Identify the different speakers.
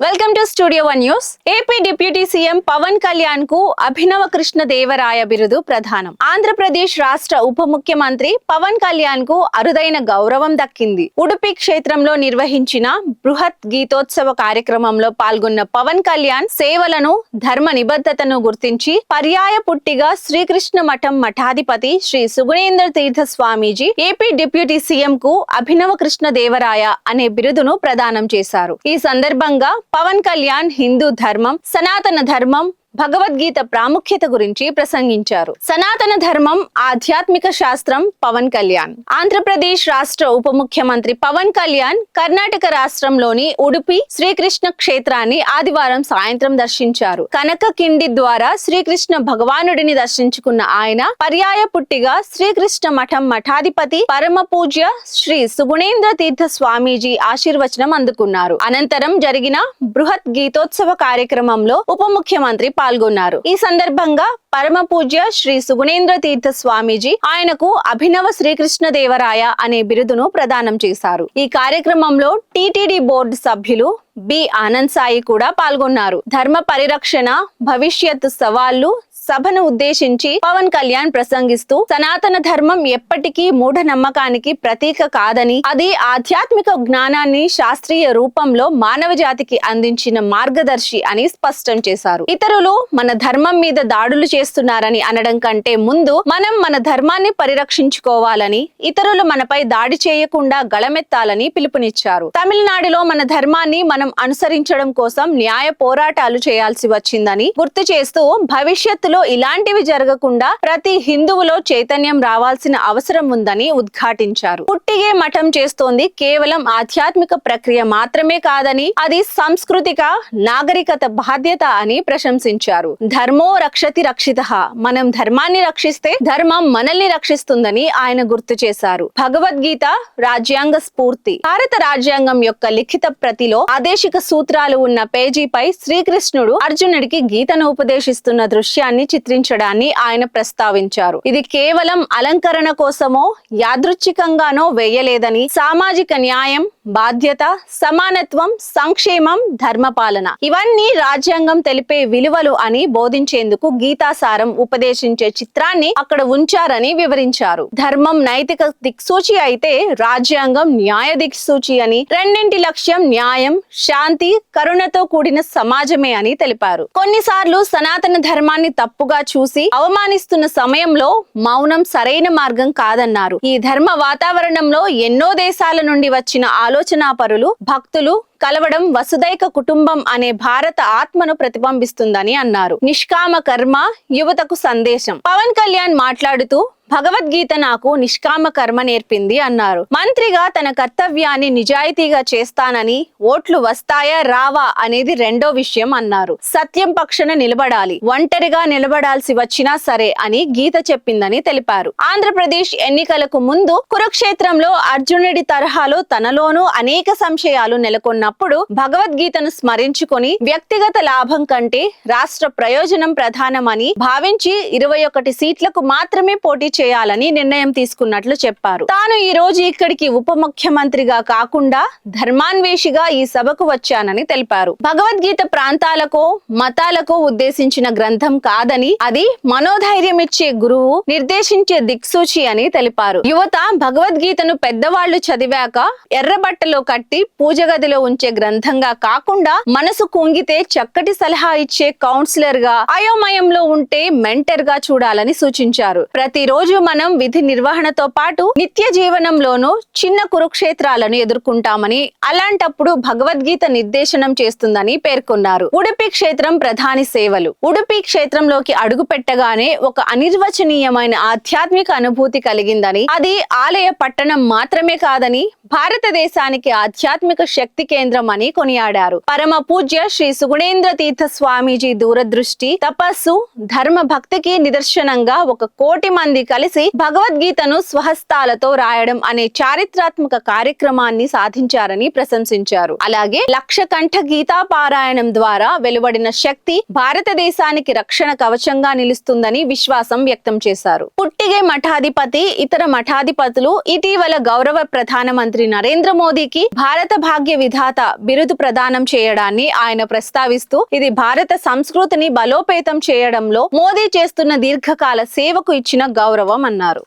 Speaker 1: Welcome to studio one news. AP deputy CM Pawan Kalyan కు అభినవ కృష్ణ దేవరాయ బిరుదు ప్రదానం. ఆంధ్రప్రదేశ్ రాష్ట్ర ఉప ముఖ్యమంత్రి పవన్ కళ్యాణ్ కు అరుదైన గౌరవం దక్కింది. ఉడుపి క్షేత్రంలో నిర్వహించిన బృహత్ గీతోత్సవ కార్యక్రమంలో పాల్గొన్న పవన్ కళ్యాణ్ సేవలను, ధర్మ నిబద్ధతను గుర్తించి పర్యాయ పుట్టిగా శ్రీకృష్ణ మఠం మఠాధిపతి శ్రీ సుగుణేంద్ర తీర్థ స్వామీజీ ఏపీ డిప్యూటీ సీఎం కు అభినవ కృష్ణ దేవరాయ అనే బిరుదును ప్రదానం చేశారు. ఈ సందర్భంగా పవన్ కళ్యాణ్ హిందూ ధర్మం, సనాతన ధర్మం, భగవద్గీత ప్రాముఖ్యత గురించి ప్రసంగించారు. సనాతన ధర్మం, ఆధ్యాత్మిక శాస్త్రం పవన్ కళ్యాణ్. ఆంధ్రప్రదేశ్ రాష్ట్ర ఉప ముఖ్యమంత్రి పవన్ కళ్యాణ్ కర్ణాటక రాష్ట్రంలోని ఉడుపి శ్రీకృష్ణ క్షేత్రాన్ని ఆదివారం సాయంత్రం దర్శించారు. కనక కిండి ద్వారా శ్రీకృష్ణ భగవానుడిని దర్శించుకున్న ఆయన పర్యాయ పుట్టిగా శ్రీకృష్ణ మఠం మఠాధిపతి పరమ పూజ్య శ్రీ సుగుణేంద్ర తీర్థ స్వామీజీ ఆశీర్వచనం అందుకున్నారు. అనంతరం జరిగిన బృహత్ గీతోత్సవ కార్యక్రమంలో ఉప ముఖ్యమంత్రి పాల్గొన్నారు. ఈ సందర్భంగా పరమ పూజ్య శ్రీ సుగుణేంద్ర తీర్థ స్వామీజీ ఆయనకు అభినవ శ్రీకృష్ణ దేవరాయ అనే బిరుదును ప్రదానం చేశారు. ఈ కార్యక్రమంలో టిటిడి బోర్డు సభ్యులు బి ఆనంద్ సాయి కూడా పాల్గొన్నారు. ధర్మ పరిరక్షణ, భవిష్యత్ సవాళ్లు సభను ఉద్దేశించి పవన్ కళ్యాణ్ ప్రసంగిస్తూ సనాతన ధర్మం ఎప్పటికీ మూఢనమ్మకానికి ప్రతీక కాదని, అది ఆధ్యాత్మిక జ్ఞానాన్ని శాస్త్రీయ రూపంలో మానవ జాతికి అందించిన మార్గదర్శి అని స్పష్టం చేశారు. ఇతరులు మన ధర్మం మీద దాడులు చేస్తున్నారని అనడం కంటే ముందు మనం మన ధర్మాన్ని పరిరక్షించుకోవాలని, ఇతరులు మనపై దాడి చేయకుండా గళమెత్తాలని పిలుపునిచ్చారు. తమిళనాడులో మన ధర్మాన్ని మనం అనుసరించడం కోసం న్యాయ పోరాటాలు చేయాల్సి వచ్చిందని గుర్తు చేస్తూ భవిష్యత్తులో ఇలాంటివి జరగకుండా ప్రతి హిందువులో చైతన్యం రావాల్సిన అవసరం ఉందని ఉద్ఘాటించారు. పుట్టిగే మఠం చేస్తోంది కేవలం ఆధ్యాత్మిక ప్రక్రియ మాత్రమే కాదని, అది సాంస్కృతిక నాగరికత బాధ్యత అని ప్రశంసించారు. ధర్మో రక్షతి రక్షితః, మనం ధర్మాన్ని రక్షిస్తే ధర్మం మనల్ని రక్షిస్తుందని ఆయన గుర్తు చేశారు. భగవద్గీత రాజ్యాంగ స్ఫూర్తి. భారత రాజ్యాంగం యొక్క లిఖిత ప్రతిలో ఆదేశిక సూత్రాలు ఉన్న పేజీపై శ్రీకృష్ణుడు అర్జునుడికి గీతను ఉపదేశిస్తున్న దృశ్యాన్ని చిత్రించడాన్ని ఆయన ప్రస్తావించారు. ఇది కేవలం అలంకరణ కోసమో యాదృచ్ఛికంగానో వేయలేదని, సామాజిక న్యాయం, బాధ్యత, సమానత్వం, సంక్షేమం, ధర్మపాలన ఇవన్నీ రాజ్యాంగం తెలిపే విలువలు అని బోధించేందుకు గీతాసారం ఉపదేశించే చిత్రాన్ని అక్కడ ఉంచారని వివరించారు. ధర్మం నైతిక దిక్సూచి అయితే రాజ్యాంగం న్యాయ దిక్సూచి అని, రెండింటి లక్ష్యం న్యాయం, శాంతి, కరుణతో కూడిన సమాజమే అని తెలిపారు. కొన్నిసార్లు సనాతన ధర్మాన్ని తప్పుగా చూసి అవమానిస్తున్న సమయంలో మౌనం సరైన మార్గం కాదన్నారు. ఈ ధర్మ వాతావరణంలో ఎన్నో దేశాల నుండి వచ్చిన ఆలోచనాపరులు, భక్తులు కలవడం వసుదైక కుటుంబం అనే భారత ఆత్మను ప్రతిబింబిస్తుందని అన్నారు. నిష్కామ కర్మ యువతకు సందేశం. పవన్ కళ్యాణ్ మాట్లాడుతూ భగవద్గీత నాకు నిష్కామ కర్మ నేర్పింది అన్నారు. మంత్రిగా తన కర్తవ్యాన్ని నిజాయితీగా చేస్తానని, ఓట్లు వస్తాయా రావా అనేది రెండో విషయం అన్నారు. సత్యం పక్షాన నిలబడాలి, ఒంటరిగా నిలబడాల్సి వచ్చినా సరే అని గీత చెప్పిందని తెలిపారు. ఆంధ్రప్రదేశ్ ఎన్నికలకు ముందు కురుక్షేత్రంలో అర్జునుడి తరహాలో తనలోనూ అనేక సంశయాలు నెలకొన్నప్పుడు భగవద్గీతను స్మరించుకొని వ్యక్తిగత లాభం కంటే రాష్ట్ర ప్రయోజనం ప్రధానమని భావించి 21 సీట్లకు మాత్రమే పోటీ చేయాలని నిర్ణయం తీసుకున్నట్లు చెప్పారు. తాను ఈ రోజు ఇక్కడికి ఉప ముఖ్యమంత్రిగా కాకుండా ధర్మాన్వేషిగా ఈ సభకు వచ్చానని తెలిపారు. భగవద్గీత ప్రాంతాలకు, మతాలకు ఉద్దేశించిన గ్రంథం కాదని, అది మనోధైర్యం ఇచ్చే గురువు నిర్దేశించే దిక్సూచి అని తెలిపారు. యువత భగవద్గీతను పెద్దవాళ్లు చదివాక ఎర్రబట్టలో కట్టి పూజ గదిలో ఉంచే గ్రంథంగా కాకుండా, మనసు కుంగితే చక్కటి సలహా ఇచ్చే కౌన్సిలర్ గా, అయోమయంలో ఉంటే మెంటర్ గా చూడాలని సూచించారు. ప్రతిరోజు మనం విధి నిర్వహణతో పాటు నిత్య జీవనంలోనూ చిన్న కురుక్షేత్రాలను ఎదుర్కొంటామని, అలాంటప్పుడు భగవద్గీత నిర్దేశనం చేస్తుందని పేర్కొన్నారు. ఉడుపి క్షేత్రం ప్రధాని సేవలు. ఉడుపి క్షేత్రంలోకి అడుగు పెట్టగానే ఒక అనిర్వచనీయమైన ఆధ్యాత్మిక అనుభూతి కలిగిందని, అది ఆలయ పట్టణం మాత్రమే కాదని, భారతదేశానికి ఆధ్యాత్మిక శక్తి కేంద్రం అని కొనియాడారు. పరమ పూజ్య శ్రీ సుగుణేంద్ర తీర్థ స్వామీజీ దూరదృష్టి, తపస్సు, ధర్మ భక్తికి నిదర్శనంగా 1 కోటి మంది కలిసి భగవద్గీతను స్వహస్తాలతో రాయడం అనే చారిత్రాత్మక కార్యక్రమాన్ని సాధించారని ప్రశంసించారు. అలాగే 1,00,000 కంఠ గీతా పారాయణం ద్వారా వెలువడిన శక్తి భారతదేశానికి రక్షణ కవచంగా నిలుస్తుందని విశ్వాసం వ్యక్తం చేశారు. పుట్టిగే మఠాధిపతి, ఇతర మఠాధిపతులు ఇటీవల గౌరవ ప్రధానమంత్రి ప్రధానమంత్రి నరేంద్ర మోదీకి భారత భాగ్య విధాత బిరుదు ప్రదానం చేయడాన్ని ఆయన ప్రస్తావిస్తూ ఇది భారత సంస్కృతిని బలోపేతం చేయడంలో మోదీ చేస్తున్న దీర్ఘకాల సేవకు ఇచ్చిన గౌరవం అన్నారు.